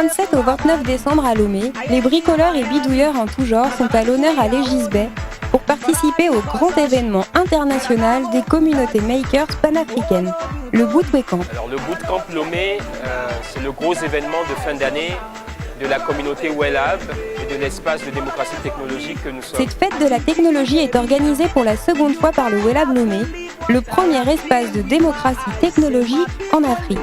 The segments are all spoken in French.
27 au 29 décembre à Lomé, les bricoleurs et bidouilleurs en tout genre sont à l'honneur à l'Egis Bay pour participer au grand événement international des communautés makers panafricaines, le Bootweekend. Alors le Bootcamp Lomé, c'est le gros événement de fin d'année de la communauté WELAB et de l'espace de démocratie technologique que nous sommes. Cette fête de la technologie est organisée pour la seconde fois par le WELAB Lomé, le premier espace de démocratie technologique en Afrique.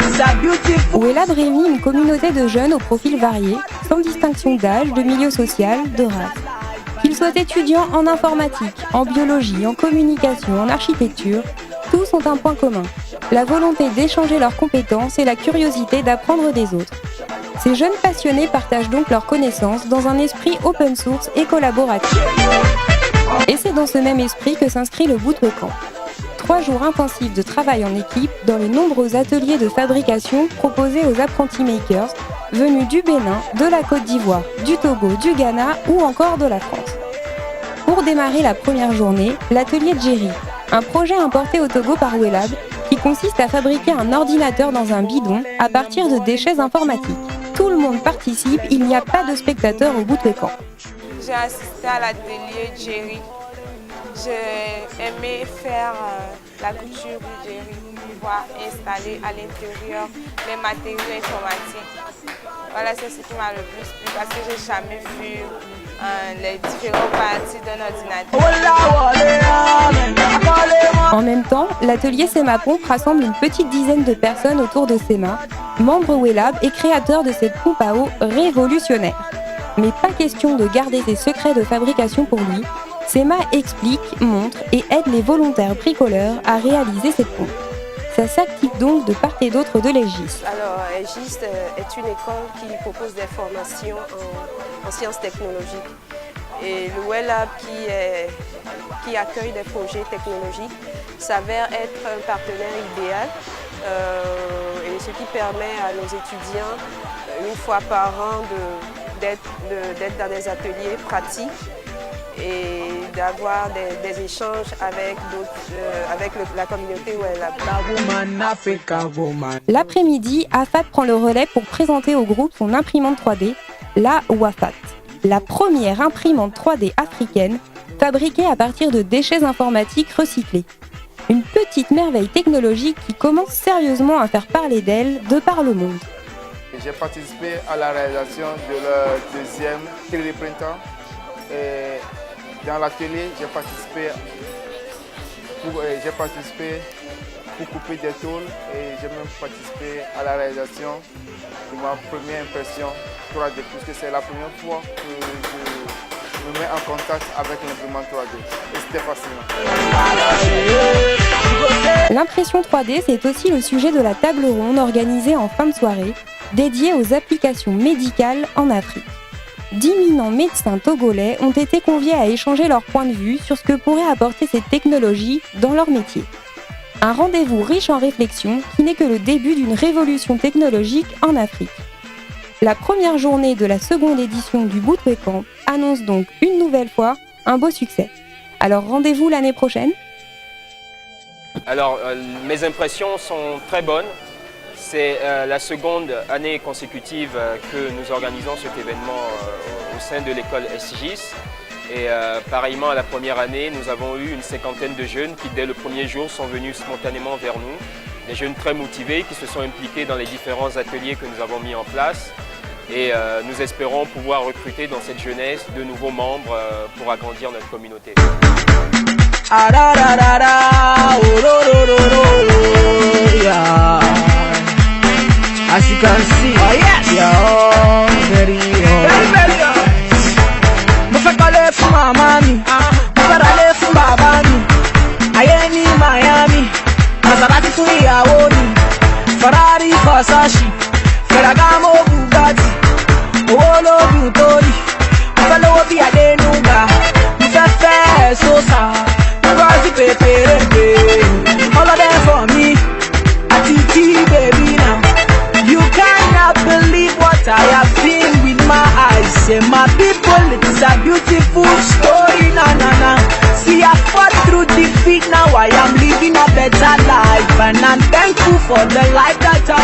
WELAB réunit une communauté de jeunes aux profils variés, sans distinction d'âge, de milieu social, de race. Qu'ils soient étudiants en informatique, en biologie, en communication, en architecture, tous ont un point commun, la volonté d'échanger leurs compétences et la curiosité d'apprendre des autres. Ces jeunes passionnés partagent donc leurs connaissances dans un esprit open source et collaboratif. Et c'est dans ce même esprit que s'inscrit le Bootweekend. 3 jours intensifs de travail en équipe dans les nombreux ateliers de fabrication proposés aux apprentis makers venus du Bénin, de la Côte d'Ivoire, du Togo, du Ghana ou encore de la France. Pour démarrer la première journée, l'atelier Jerry, un projet importé au Togo par WELAB qui consiste à fabriquer un ordinateur dans un bidon à partir de déchets informatiques. Tout le monde participe, il n'y a pas de spectateurs au Bootweekend. J'ai assisté à l'atelier Jerry. J'ai aimé faire la couture du Jerry, pouvoir installer à l'intérieur les matériaux informatiques. Voilà, c'est ce qui m'a le plus plu parce que j'ai jamais vu les différentes parties d'un ordinateur. En même temps, l'atelier SEMA Pompe rassemble une petite dizaine de personnes autour de SEMA, membres WELAB et créateurs de cette pompe à eau révolutionnaire. Mais pas question de garder ses secrets de fabrication pour lui. SEMA explique, montre et aide les volontaires bricoleurs à réaliser cette pompe. Ça s'active donc de part et d'autre de l'Egis. Alors, Egis est une école qui propose des formations en sciences technologiques. Et le WELAB qui accueille des projets technologiques s'avère être un partenaire idéal et ce qui permet à nos étudiants, une fois par an, d'être dans des ateliers pratiques et d'avoir des échanges avec la communauté WELAB. L'après-midi, Afat prend le relais pour présenter au groupe son imprimante 3D, la Wafat, la première imprimante 3D africaine fabriquée à partir de déchets informatiques recyclés. Une petite merveille technologique qui commence sérieusement à faire parler d'elle de par le monde. J'ai participé à la réalisation de leur deuxième 3D printer. Dans l'atelier, j'ai participé pour couper des tôles et j'ai même participé à la réalisation de ma première impression 3D puisque c'est la première fois que je me mets en contact avec l'imprimante 3D et c'était fascinant. L'impression 3D, c'est aussi le sujet de la table ronde organisée en fin de soirée, dédiée aux applications médicales en Afrique. D'imminents médecins togolais ont été conviés à échanger leur point de vue sur ce que pourrait apporter cette technologie dans leur métier. Un rendez-vous riche en réflexions qui n'est que le début d'une révolution technologique en Afrique. La première journée de la seconde édition du Bootweekend annonce donc une nouvelle fois un beau succès. Alors rendez-vous l'année prochaine. Alors mes impressions sont très bonnes. C'est la seconde année consécutive que nous organisons cet événement au sein de l'école Egis. Et pareillement à la première année, nous avons eu une cinquantaine de jeunes qui dès le premier jour sont venus spontanément vers nous. Des jeunes très motivés qui se sont impliqués dans les différents ateliers que nous avons mis en place. Et nous espérons pouvoir recruter dans cette jeunesse de nouveaux membres pour agrandir notre communauté. As you can see, oh yes, you're very young. Mo fẹ́ kọ́lé fún màmá mi, mo fẹ́ ralé fún bàbá mi. Ayé ní Miami, Maserati fún ìyàwó mi. Ferrari, Versace, Ferragamo, Bugatti. Owó lóògùn tó rí, mo fẹ́ lówó bí Adénúgà. Mo fẹ́ fẹ́ Sosa, mo rọ́ sí pèpèrèpè. All of them for me, àti kí bèbí náà. You cannot believe what I have seen with my eyes. Say my people, it is a beautiful story, na na na. See I fought through defeat, now I am living a better life. And I'm thankful for the life that I